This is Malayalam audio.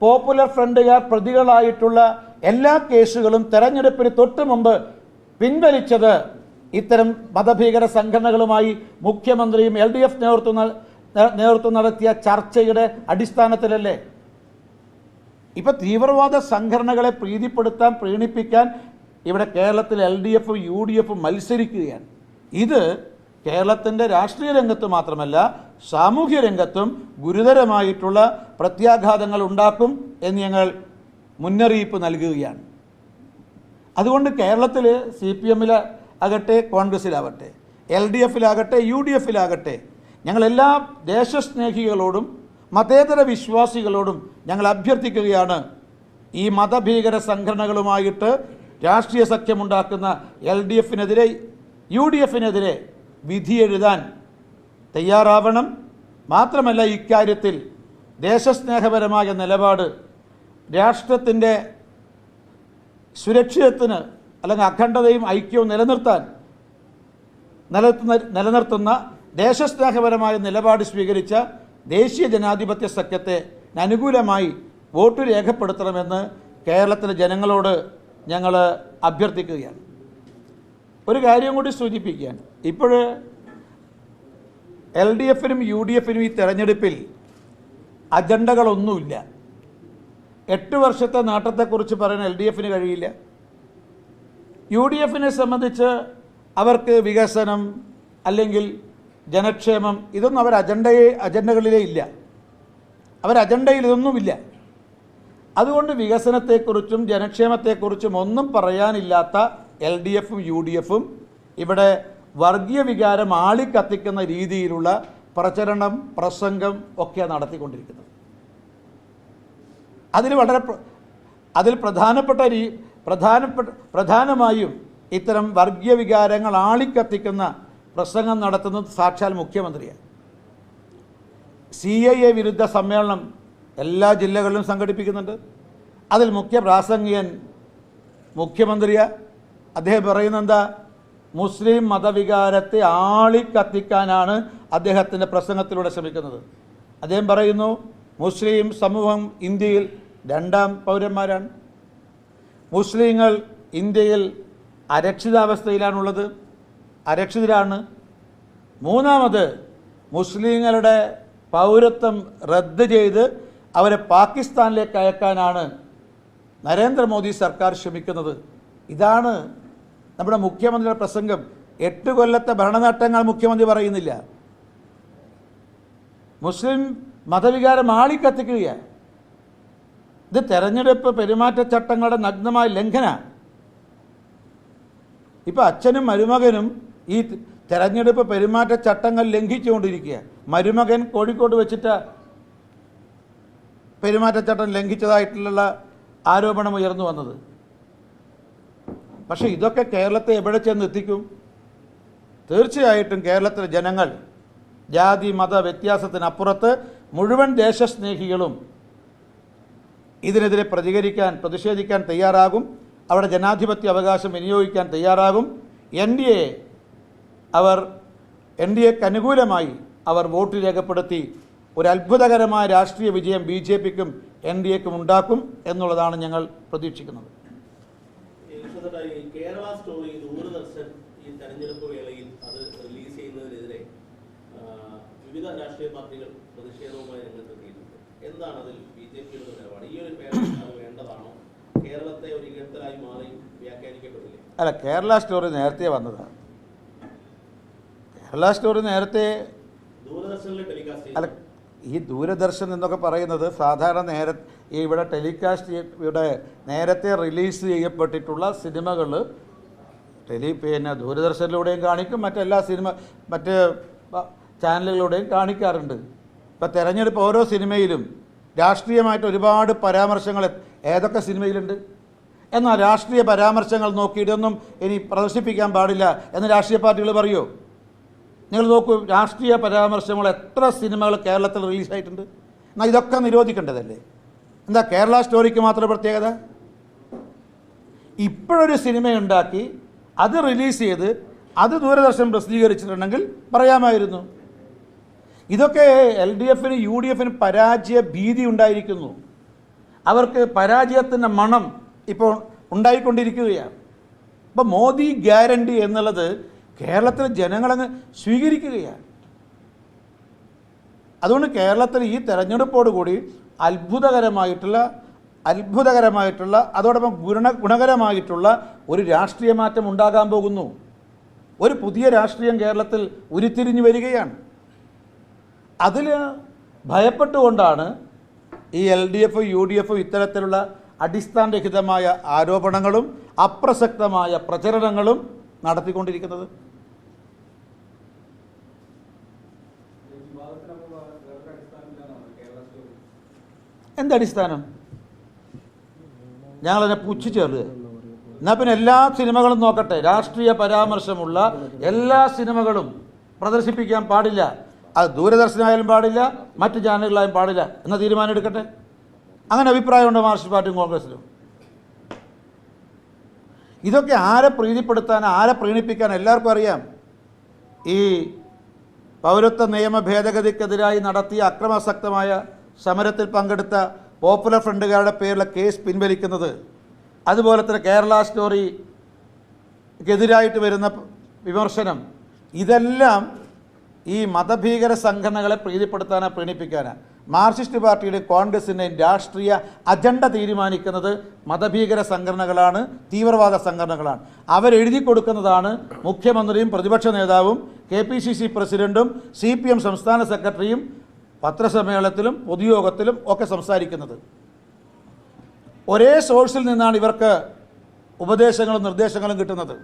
പോപ്പുലർ ഫ്രണ്ടുകാർ പ്രതികളായിട്ടുള്ള എല്ലാ കേസുകളും തെരഞ്ഞെടുപ്പിന് തൊട്ട് മുമ്പ് പിൻവലിച്ചത് ഇത്തരം മതഭീകര സംഘടനകളുമായി മുഖ്യമന്ത്രിയും LDF നേതൃത്വം നടത്തിയ ചർച്ചയുടെ അടിസ്ഥാനത്തിലല്ലേ? ഇപ്പം തീവ്രവാദ സംഘടനകളെ പ്രീണിപ്പിക്കാൻ ഇവിടെ കേരളത്തിൽ LDF UDF മത്സരിക്കുകയാണ്. ഇത് കേരളത്തിൻ്റെ രാഷ്ട്രീയ രംഗത്ത് മാത്രമല്ല സാമൂഹ്യ രംഗത്തും ഗുരുതരമായിട്ടുള്ള പ്രത്യാഘാതങ്ങൾ ഉണ്ടാക്കും എന്ന് ഞങ്ങൾ മുന്നറിയിപ്പ് നൽകുകയാണ്. അതുകൊണ്ട് കേരളത്തിൽ CPM ആകട്ടെ, കോൺഗ്രസ്സിലാവട്ടെ, LDFിലാകട്ടെ, UDFിലാകട്ടെ, ഞങ്ങളെല്ലാ ദേശസ്നേഹികളോടും മതേതര വിശ്വാസികളോടും ഞങ്ങൾ അഭ്യർത്ഥിക്കുകയാണ്, ഈ മതഭീകര സംഘടനകളുമായിട്ട് രാഷ്ട്രീയ സഖ്യമുണ്ടാക്കുന്ന LDFിനെതിരെ UDFിനെതിരെ വിധിയെഴുതാൻ തയ്യാറാവണം. മാത്രമല്ല ഇക്കാര്യത്തിൽ ദേശസ്നേഹപരമായ നിലപാട്, രാഷ്ട്രത്തിൻ്റെ സുരക്ഷിതത്വത്തിന് അല്ലെങ്കിൽ അഖണ്ഡതയും ഐക്യവും നിലനിർത്തുന്ന ദേശസ്നേഹപരമായ നിലപാട് സ്വീകരിച്ച ദേശീയ ജനാധിപത്യ സഖ്യത്തെ അനുകൂലമായി വോട്ട് രേഖപ്പെടുത്തണമെന്ന് കേരളത്തിലെ ജനങ്ങളോട് ഞങ്ങൾ അഭ്യർത്ഥിക്കുകയാണ്. ഒരു കാര്യം കൂടി സൂചിപ്പിക്കുകയാണ്. ഇപ്പോൾ LDFനും UDFനും ഈ തെരഞ്ഞെടുപ്പിൽ അജണ്ടകളൊന്നുമില്ല. 8 വർഷത്തെ നേട്ടത്തെക്കുറിച്ച് പറയാൻ LDFന് കഴിയില്ല. UDFനെ സംബന്ധിച്ച് അവർക്ക് വികസനം അല്ലെങ്കിൽ ജനക്ഷേമം ഇതൊന്നും അജണ്ടകളിലേ ഇല്ല. അജണ്ടയിൽ ഇതൊന്നുമില്ല. അതുകൊണ്ട് വികസനത്തെക്കുറിച്ചും ജനക്ഷേമത്തെക്കുറിച്ചും ഒന്നും പറയാനില്ലാത്ത LDFും UDFും ഇവിടെ വർഗീയ വികാരം ആളിക്കത്തിക്കുന്ന രീതിയിലുള്ള പ്രചരണം, പ്രസംഗം ഒക്കെ നടത്തിക്കൊണ്ടിരിക്കുന്നത്. അതിൽ പ്രധാനമായും ഇത്തരം വർഗീയ വികാരങ്ങൾ ആളിക്കത്തിക്കുന്ന പ്രസംഗം നടത്തുന്നത് സാക്ഷാൽ മുഖ്യമന്ത്രിയാണ്. CAA വിരുദ്ധ സമ്മേളനം എല്ലാ ജില്ലകളിലും സംഘടിപ്പിക്കുന്നുണ്ട്. അതിൽ മുഖ്യ പ്രാസംഗികൻ മുഖ്യമന്ത്രിയാണ്. അദ്ദേഹം പറയുന്നത് എന്താ? മുസ്ലിം മതവികാരത്തെ ആളിക്കത്തിക്കാനാണ് അദ്ദേഹത്തിൻ്റെ പ്രസംഗത്തിലൂടെ ശ്രമിക്കുന്നത്. അദ്ദേഹം പറയുന്നു, മുസ്ലിം സമൂഹം ഇന്ത്യയിൽ 2ാം പൗരന്മാരാണ്. മുസ്ലിങ്ങൾ ഇന്ത്യയിൽ അരക്ഷിതരാണ്. 3ാമത് മുസ്ലിങ്ങളുടെ പൗരത്വം റദ്ദ് ചെയ്ത് അവരെ പാകിസ്ഥാനിലേക്ക് അയക്കാനാണ് നരേന്ദ്രമോദി സർക്കാർ ശ്രമിക്കുന്നത്. ഇതാണ് നമ്മുടെ മുഖ്യമന്ത്രിയുടെ പ്രസംഗം. 8 കൊല്ലത്തെ ഭരണനേട്ടങ്ങൾ മുഖ്യമന്ത്രി പറയുന്നില്ല. മുസ്ലിം മതവികാരം ആളിക്കത്തിക്കുകയാണ്. ഇത് തെരഞ്ഞെടുപ്പ് പെരുമാറ്റച്ചട്ടങ്ങളുടെ നഗ്നമായ ലംഘന. ഇപ്പം അച്ഛനും മരുമകനും ഈ തെരഞ്ഞെടുപ്പ് പെരുമാറ്റച്ചട്ടങ്ങൾ ലംഘിച്ചുകൊണ്ടിരിക്കുക. മരുമകൻ കോഴിക്കോട് വെച്ചിട്ട് പെരുമാറ്റച്ചട്ടം ലംഘിച്ചതായിട്ടുള്ള ആരോപണം ഉയർന്നു വന്നത്. പക്ഷേ ഇതൊക്കെ കേരളത്തെ എവിടെ ചെന്ന് എത്തിക്കും? തീർച്ചയായിട്ടും കേരളത്തിലെ ജനങ്ങൾ ജാതി മത വ്യത്യാസത്തിനപ്പുറത്ത് മുഴുവൻ ദേശസ്നേഹികളും ഇതിനെതിരെ പ്രതിഷേധിക്കാൻ തയ്യാറാകും. അവിടെ ജനാധിപത്യ അവകാശം വിനിയോഗിക്കാൻ തയ്യാറാകും. NDAക്ക് അനുകൂലമായി അവർ വോട്ട് രേഖപ്പെടുത്തി ഒരു അത്ഭുതകരമായ രാഷ്ട്രീയ വിജയം BJPക്കും NDAക്കും ഉണ്ടാക്കും എന്നുള്ളതാണ് ഞങ്ങൾ പ്രതീക്ഷിക്കുന്നത്. കേരള സ്റ്റോറി ദൂരദർശൻ ഈ തെരഞ്ഞെടുപ്പ് വേളയിൽ അത് റിലീസ് ചെയ്യുന്നതിനെതിരെ വിവിധ രാഷ്ട്രീയ പാർട്ടികൾ പ്രതിഷേധവുമായി രംഗത്തെത്തിയിട്ടുണ്ട്. എന്താണ് അതിൽ BJPയുടെ നിലപാട്? ഈ ഒരു പേര് അത് വേണ്ടതാണോ? കേരളത്തെ ഒരു ഇകഴ്ത്തലായി മാറി വ്യാഖ്യാനിക്കപ്പെടില്ലേ? അല്ല, കേരള സ്റ്റോറി നേരത്തെ വന്നതാണ്. കേരള സ്റ്റോറി നേരത്തെ ദൂരദർശനിലെ ടെലികാസ്റ്റ് അല്ല, ഈ ദൂരദർശൻ എന്നൊക്കെ പറയുന്നത് സാധാരണ ഇവിടെ ടെലികാസ്റ്റ് ഇവിടെ നേരത്തെ റിലീസ് ചെയ്യപ്പെട്ടിട്ടുള്ള സിനിമകൾ ദൂരദർശനിലൂടെയും കാണിക്കും, മറ്റ് ചാനലുകളിലൂടെയും കാണിക്കാറുണ്ട്. ഇപ്പോൾ തെരഞ്ഞെടുപ്പ് ഓരോ സിനിമയിലും രാഷ്ട്രീയമായിട്ട് ഒരുപാട് പരാമർശങ്ങൾ ഏതൊക്കെ സിനിമയിലുണ്ട്. എന്നാൽ രാഷ്ട്രീയ പരാമർശങ്ങൾ നോക്കിയിട്ടൊന്നും ഇനി പ്രദർശിപ്പിക്കാൻ പാടില്ല എന്ന് രാഷ്ട്രീയ പാർട്ടികൾ പറയുമോ? നിങ്ങൾ നോക്കൂ, രാഷ്ട്രീയ പരാമർശങ്ങൾ എത്ര സിനിമകൾ കേരളത്തിൽ റിലീസായിട്ടുണ്ട്. എന്നാൽ ഇതൊക്കെ നിരോധിക്കേണ്ടതല്ലേ? എന്താ കേരള സ്റ്റോറിക്ക് മാത്രം പ്രത്യേകത? ഇപ്പോഴൊരു സിനിമയുണ്ടാക്കി അത് റിലീസ് ചെയ്ത് അത് ദൂരദർശൻ പ്രസിദ്ധീകരിച്ചിട്ടുണ്ടെങ്കിൽ പറയാമായിരുന്നു. ഇതൊക്കെ LDFനും UDFനും പരാജയ ഭീതി ഉണ്ടായിരിക്കുന്നു. അവർക്ക് പരാജയത്തിൻ്റെ മണം ഇപ്പോൾ ഉണ്ടായിക്കൊണ്ടിരിക്കുകയാണ്. അപ്പോൾ മോദി ഗ്യാരണ്ടി എന്നുള്ളത് കേരളത്തിലെ ജനങ്ങളങ്ങ് സ്വീകരിക്കുകയാണ്. അതുകൊണ്ട് കേരളത്തിൽ ഈ തെരഞ്ഞെടുപ്പോടുകൂടി അത്ഭുതകരമായിട്ടുള്ള അതോടൊപ്പം ഗുണകരമായിട്ടുള്ള ഒരു രാഷ്ട്രീയ മാറ്റം ഉണ്ടാകാൻ പോകുന്നു. ഒരു പുതിയ രാഷ്ട്രീയം കേരളത്തിൽ ഉരുത്തിരിഞ്ഞു വരികയാണ്. അതിൽ ഭയപ്പെട്ടുകൊണ്ടാണ് ഈ LDF UDF ഇത്തരത്തിലുള്ള അടിസ്ഥാനരഹിതമായ ആരോപണങ്ങളും അപ്രസക്തമായ പ്രചരണങ്ങളും നടത്തിക്കൊണ്ടിരിക്കുന്നത്. എന്തടിസ്ഥാനം? ഞങ്ങളതിനെ പുച്ഛിച്ചേറുക. എന്നാൽ പിന്നെ എല്ലാ സിനിമകളും നോക്കട്ടെ, രാഷ്ട്രീയ പരാമർശമുള്ള എല്ലാ സിനിമകളും പ്രദർശിപ്പിക്കാൻ പാടില്ല. അത് ദൂരദർശനായാലും പാടില്ല, മറ്റ് ചാനലുകളായാലും പാടില്ല എന്ന തീരുമാനം എടുക്കട്ടെ. അങ്ങനെ അഭിപ്രായമുണ്ട് മാർക്സിസ്റ്റ് പാർട്ടിയും കോൺഗ്രസിലും. ഇതൊക്കെ ആരെ പ്രീതിപ്പെടുത്താൻ, ആരെ പ്രീണിപ്പിക്കാൻ എല്ലാവർക്കും അറിയാം. ഈ പൗരത്വ നിയമ ഭേദഗതിക്കെതിരായി നടത്തിയ അക്രമാസക്തമായ സമരത്തിൽ പങ്കെടുത്ത പോപ്പുലർ ഫ്രണ്ടുകാരുടെ പേരിലെ കേസ് പിൻവലിക്കുന്നത്, അതുപോലെ തന്നെ കേരള സ്റ്റോറിക്കെതിരായിട്ട് വരുന്ന വിമർശനം, ഇതെല്ലാം ഈ മതഭീകര സംഘടനകളെ പ്രീതിപ്പെടുത്താനോ പ്രീണിപ്പിക്കാനോ. മാർക്സിസ്റ്റ് പാർട്ടിയുടെ കോൺഗ്രസിൻ്റെയും രാഷ്ട്രീയ അജണ്ട തീരുമാനിക്കുന്നത് മതഭീകര സംഘടനകളാണ്, തീവ്രവാദ സംഘടനകളാണ്. അവരെഴുതി കൊടുക്കുന്നതാണ് മുഖ്യമന്ത്രിയും പ്രതിപക്ഷ നേതാവും KPCC പ്രസിഡൻറ്റും CPM സംസ്ഥാന സെക്രട്ടറിയും പത്രസമ്മേളനത്തിലും പൊതുയോഗത്തിലും ഒക്കെ സംസാരിക്കുന്നത്. ഒരേ സോഴ്സിൽ നിന്നാണ് ഇവർക്ക് ഉപദേശങ്ങളും നിർദ്ദേശങ്ങളും കിട്ടുന്നത്.